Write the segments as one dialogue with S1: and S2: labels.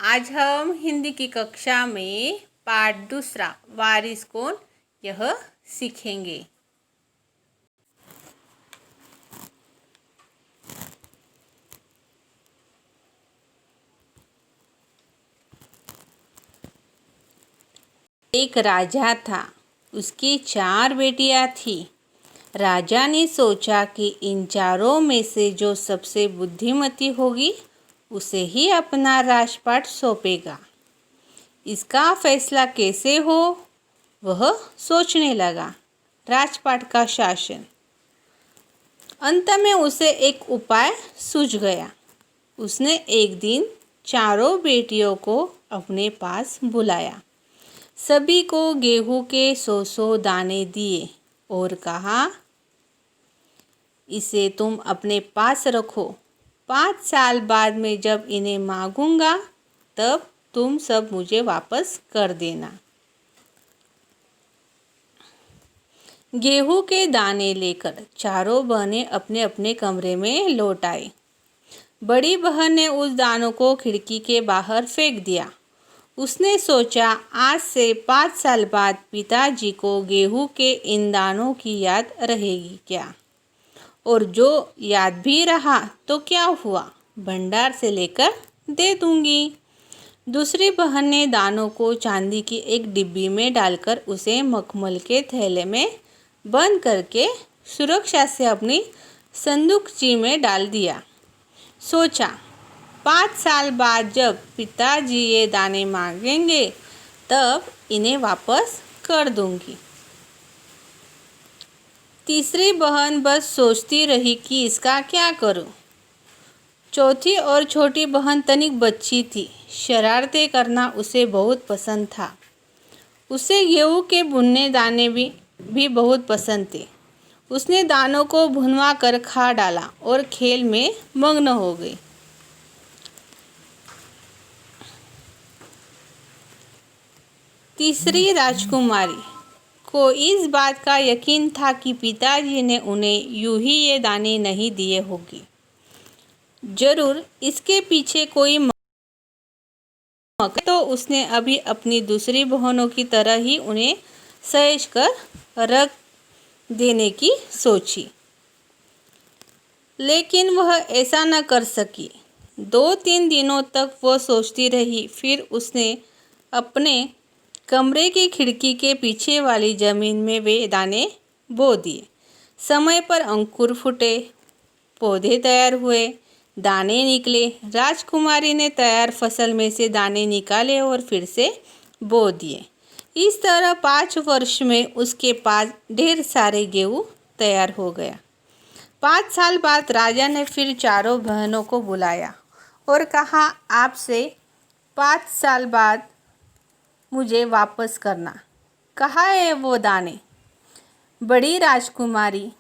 S1: आज हम हिंदी की कक्षा में पाठ दूसरा वारिस कौन यह सीखेंगे। एक राजा था, उसकी 4 बेटियां थी। राजा ने सोचा कि इन चारों में से जो सबसे बुद्धिमती होगी उसे ही अपना राजपाट सौंपेगा। इसका फैसला कैसे हो वह सोचने लगा। राजपाट का शासन। अंत में उसे एक उपाय सूझ गया। उसने एक दिन चारों बेटियों को अपने पास बुलाया, सभी को गेहूं के 100 दाने दिए और कहा, इसे तुम अपने पास रखो। 5 साल बाद में जब इन्हें मांगूंगा तब तुम सब मुझे वापस कर देना। गेहूं के दाने लेकर चारों बहनें अपने अपने कमरे में लौट आई। बड़ी बहन ने उस दानों को खिड़की के बाहर फेंक दिया। उसने सोचा, आज से 5 साल बाद पिताजी को गेहूं के इन दानों की याद रहेगी क्या? और जो याद भी रहा तो क्या हुआ, भंडार से लेकर दे दूंगी। दूसरी बहन ने दानों को चांदी की एक डिब्बी में डालकर उसे मखमल के थैले में बंद करके सुरक्षा से अपनी संदूकची में डाल दिया। सोचा, 5 साल बाद जब पिताजी ये दाने मांगेंगे तब इन्हें वापस कर दूंगी। तीसरी बहन बस सोचती रही कि इसका क्या करूं। चौथी और छोटी बहन तनिक बच्ची थी। शरारतें करना उसे बहुत पसंद था। उसे गेहूं के भुने दाने भी बहुत पसंद थे। उसने दानों को भुनवा कर खा डाला और खेल में मग्न हो गई। तीसरी राजकुमारी को इस बात का यकीन था कि पिताजी ने उन्हें यूं ही ये दाने नहीं दिए होंगे। जरूर इसके पीछे कोई तो उसने अभी अपनी दूसरी बहनों की तरह ही उन्हें सहेज कर रख देने की सोची, लेकिन वह ऐसा न कर सकी। 2-3 दिनों तक वह सोचती रही। फिर उसने अपने कमरे की खिड़की के पीछे वाली जमीन में वे दाने बो दिए। समय पर अंकुर फूटे, पौधे तैयार हुए, दाने निकले। राजकुमारी ने तैयार फसल में से दाने निकाले और फिर से बो दिए। इस तरह 5 वर्ष में उसके पास ढेर सारे गेहूं तैयार हो गया। 5 साल बाद राजा ने फिर चारों बहनों को बुलाया और कहा, आपसे 5 साल बाद मुझे वापस करना। कहाँ है वो दाने? बड़ी राजकुमारी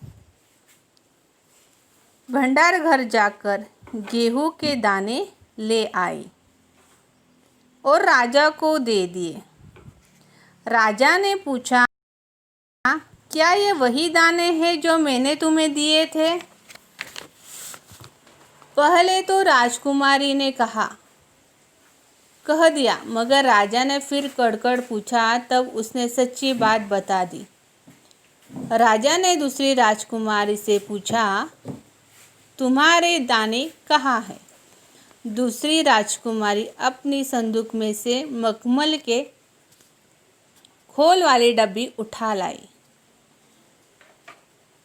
S1: भंडार घर जाकर गेहूं के दाने ले आई और राजा को दे दिए। राजा ने पूछा, क्या ये वही दाने हैं जो मैंने तुम्हें दिए थे? पहले तो राजकुमारी ने कह दिया, मगर राजा ने फिर कड़कड़ पूछा। तब उसने सच्ची बात बता दी। राजा ने दूसरी राजकुमारी से पूछा, तुम्हारे दाने कहाँ हैं? दूसरी राजकुमारी अपनी संदूक में से मखमल के खोल वाली डब्बी उठा लाई,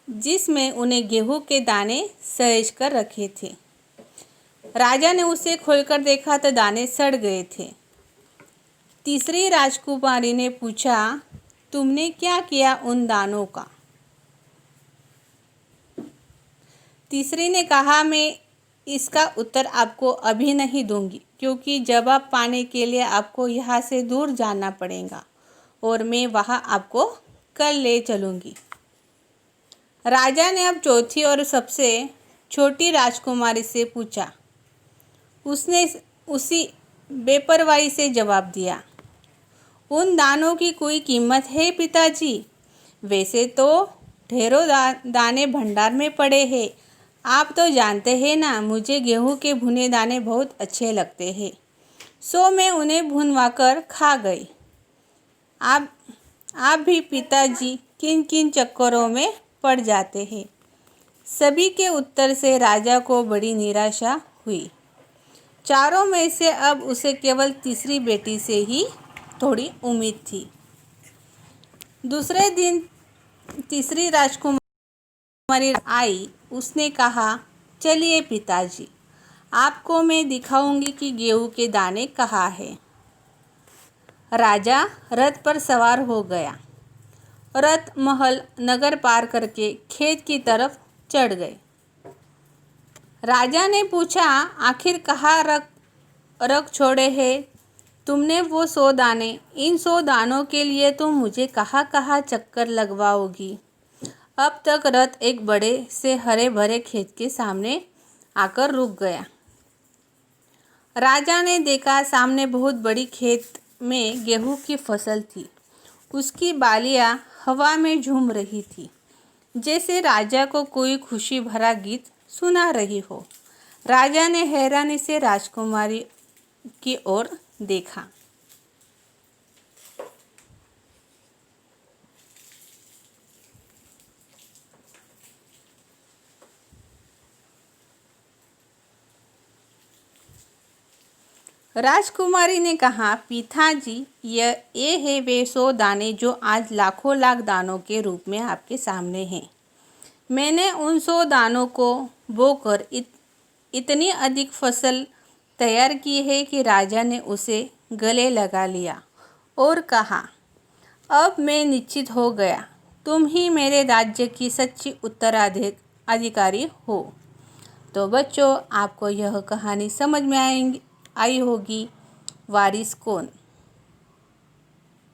S1: जिसमें उन्हें गेहूं के दाने सहेज कर रखे थे। राजा ने उसे खोलकर देखा तो दाने सड़ गए थे। तीसरी राजकुमारी ने पूछा, तुमने क्या किया उन दानों का? तीसरी ने कहा, मैं इसका उत्तर आपको अभी नहीं दूंगी, क्योंकि जवाब पाने के लिए आपको यहाँ से दूर जाना पड़ेगा और मैं वहाँ आपको कल ले चलूँगी। राजा ने अब चौथी और सबसे छोटी राजकुमारी से पूछा। उसने उसी बेपरवाही से जवाब दिया, उन दानों की कोई कीमत है पिताजी? वैसे तो ढेरों दाने भंडार में पड़े हैं। आप तो जानते हैं ना, मुझे गेहूं के भुने दाने बहुत अच्छे लगते हैं। सो मैं उन्हें भुनवाकर खा गई। आप भी पिताजी किन किन चक्करों में पड़ जाते हैं। सभी के उत्तर से राजा को बड़ी निराशा हुई। चारों में से अब उसे केवल तीसरी बेटी से ही थोड़ी उम्मीद थी। दूसरे दिन तीसरी राजकुमारी आई। उसने कहा, चलिए पिताजी, आपको मैं दिखाऊंगी कि गेहूं के दाने कहाँ हैं। राजा रथ पर सवार हो गया। रथ महल नगर पार करके खेत की तरफ चढ़ गए। राजा ने पूछा, आखिर कहाँ रख छोड़े हैं तुमने वो 100 दाने? इन 100 दानों के लिए तुम मुझे कहाँ कहाँ चक्कर लगवाओगी? अब तक रथ एक बड़े से हरे भरे खेत के सामने आकर रुक गया। राजा ने देखा सामने बहुत बड़ी खेत में गेहूं की फसल थी। उसकी बालियां हवा में झूम रही थी, जैसे राजा को कोई खुशी भरा गीत सुना रही हो। राजा ने हैरानी से राजकुमारी की ओर देखा। राजकुमारी ने कहा, पिताजी, ये है वे 100 दाने जो आज लाखों लाख दानों के रूप में आपके सामने हैं। मैंने उन 100 दानों को बोकर इतनी अधिक फसल तैयार की है कि राजा ने उसे गले लगा लिया और कहा, अब मैं निश्चित हो गया, तुम ही मेरे राज्य की सच्ची उत्तराधिकारी हो। तो बच्चों, आपको यह कहानी समझ में आई होगी। वारिस कौन?